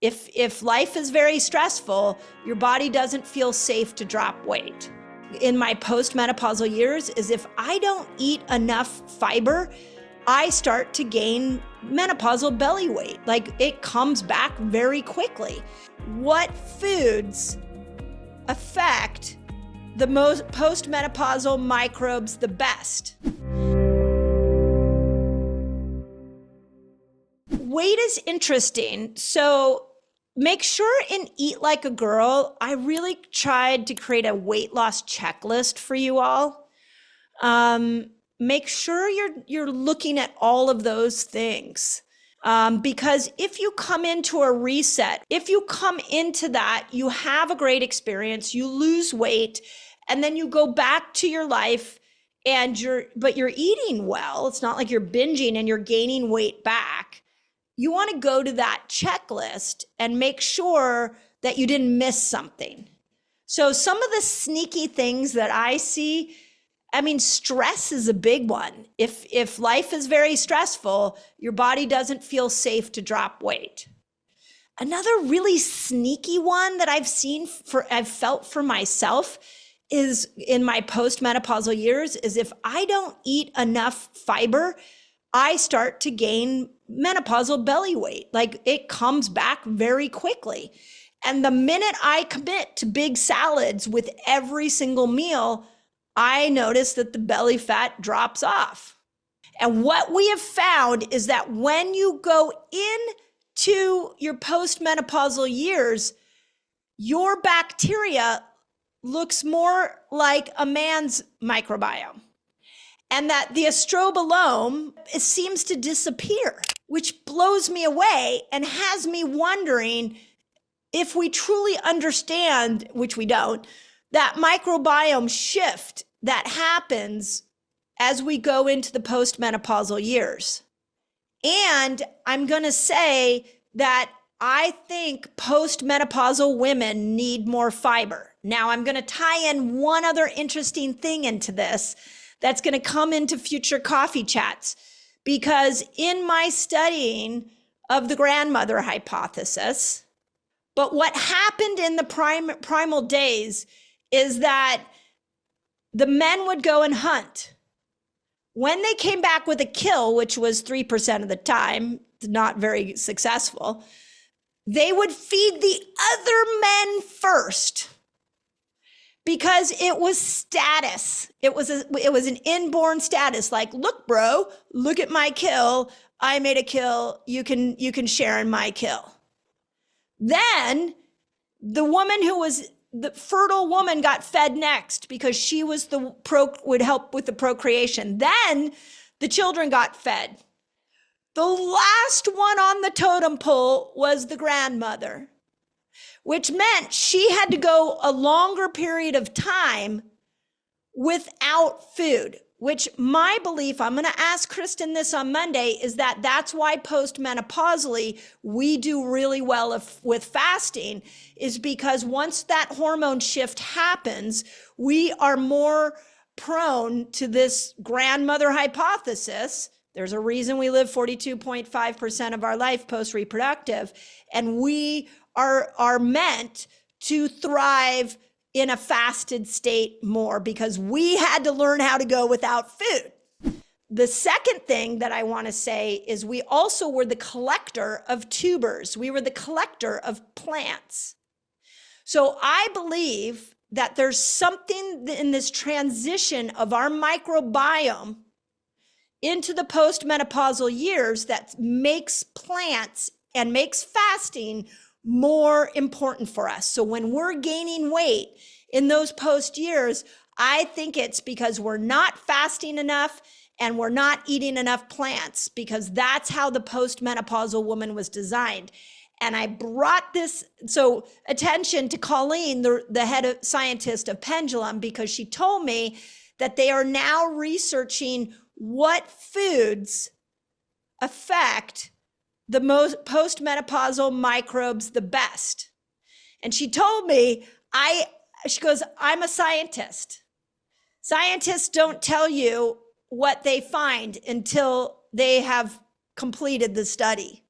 If life is very stressful, your body doesn't feel safe to drop weight. In my postmenopausal years, is if I don't eat enough fiber, I start to gain menopausal belly weight. Like, it comes back very quickly. What foods affect the most postmenopausal microbes the best? Weight is interesting. So make sure and eat like a girl. I really tried to create a weight loss checklist for you all. Make sure you're looking at all of those things. Because if you come into a reset, if you come into that, you have a great experience, you lose weight, and then you go back to your life and you're eating well. It's not like you're binging and you're gaining weight back. You want to go to that checklist and make sure that you didn't miss something. So some of the sneaky things that I see, I mean, stress is a big one. If life is very stressful, your body doesn't feel safe to drop weight. Another really sneaky one that I've felt for myself is in my postmenopausal years is if I don't eat enough fiber, I start to gain menopausal belly weight. Like, it comes back very quickly. And the minute I commit to big salads with every single meal, I notice that the belly fat drops off. And what we have found is that when you go into your postmenopausal years, your bacteria looks more like a man's microbiome. And that the estrobolome seems to disappear, which blows me away and has me wondering if we truly understand, which we don't, that microbiome shift that happens as we go into the postmenopausal years. And I'm going to say that I think postmenopausal women need more fiber. Now, I'm going to tie in one other interesting thing into this that's going to come into future coffee chats, because in my studying of the grandmother hypothesis, but what happened in the primal days is that the men would go and hunt. When they came back with a kill, which was 3% of the time, not very successful, they would feed the other men first, because it was status. It was an inborn status. Like, look, bro, look at my kill. I made a kill. You can share in my kill. Then the woman who was the fertile woman got fed next, because she was would help with the procreation. Then the children got fed. The last one on the totem pole was the grandmother, which meant she had to go a longer period of time without food, which my belief, I'm going to ask Kristen this on Monday, is that that's why postmenopausally we do really well with fasting, is because once that hormone shift happens, we are more prone to this grandmother hypothesis. There's a reason we live 42.5% of our life post-reproductive, and we are meant to thrive in a fasted state more because we had to learn how to go without food. The second thing that I want to say is we also were the collector of tubers. We were the collector of plants. So I believe that there's something in this transition of our microbiome into the postmenopausal years that makes plants and makes fasting more important for us. So when we're gaining weight in those post years, I think it's because we're not fasting enough and we're not eating enough plants, because that's how the postmenopausal woman was designed. And I brought this attention to Colleen, the head scientist of Pendulum, because she told me that they are now researching what foods affect the most postmenopausal microbes the best. And she told me, she goes, I'm a scientist. Scientists don't tell you what they find until they have completed the study.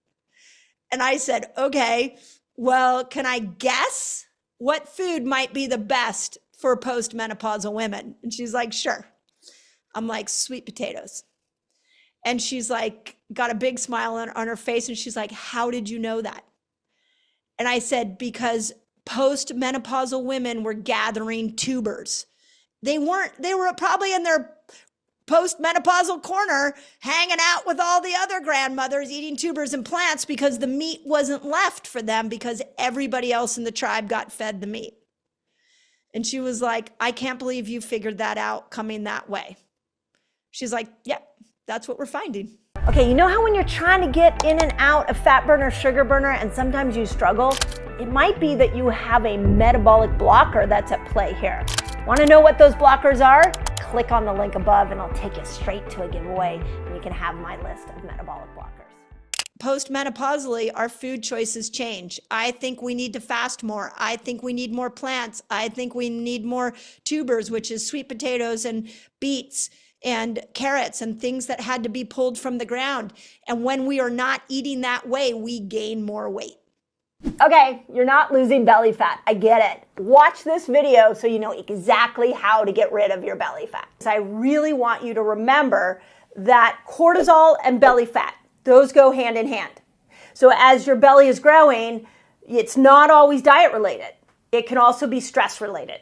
And I said, okay, Well, can I guess what food might be the best for postmenopausal women? And she's like, sure. I'm like, sweet potatoes. And she's like, got a big smile on her face. And she's like, how did you know that? And I said, because postmenopausal women were gathering tubers. They were probably in their postmenopausal corner hanging out with all the other grandmothers eating tubers and plants because the meat wasn't left for them because everybody else in the tribe got fed the meat. And she was like, I can't believe you figured that out coming that way. She's like, yep, that's what we're finding. Okay, you know how when you're trying to get in and out of fat burner, sugar burner, and sometimes you struggle? It might be that you have a metabolic blocker that's at play here. Want to know what those blockers are? Click on the link above and I'll take you straight to a giveaway and you can have my list of metabolic blockers. Postmenopausally, our food choices change. I think we need to fast more. I think we need more plants. I think we need more tubers, which is sweet potatoes and beets and carrots and things that had to be pulled from the ground. And when we are not eating that way, we gain more weight. Okay, you're not losing belly fat. I get it. Watch this video so you know exactly how to get rid of your belly fat. So I really want you to remember that cortisol and belly fat, those go hand in hand. So as your belly is growing, it's not always diet related. It can also be stress related.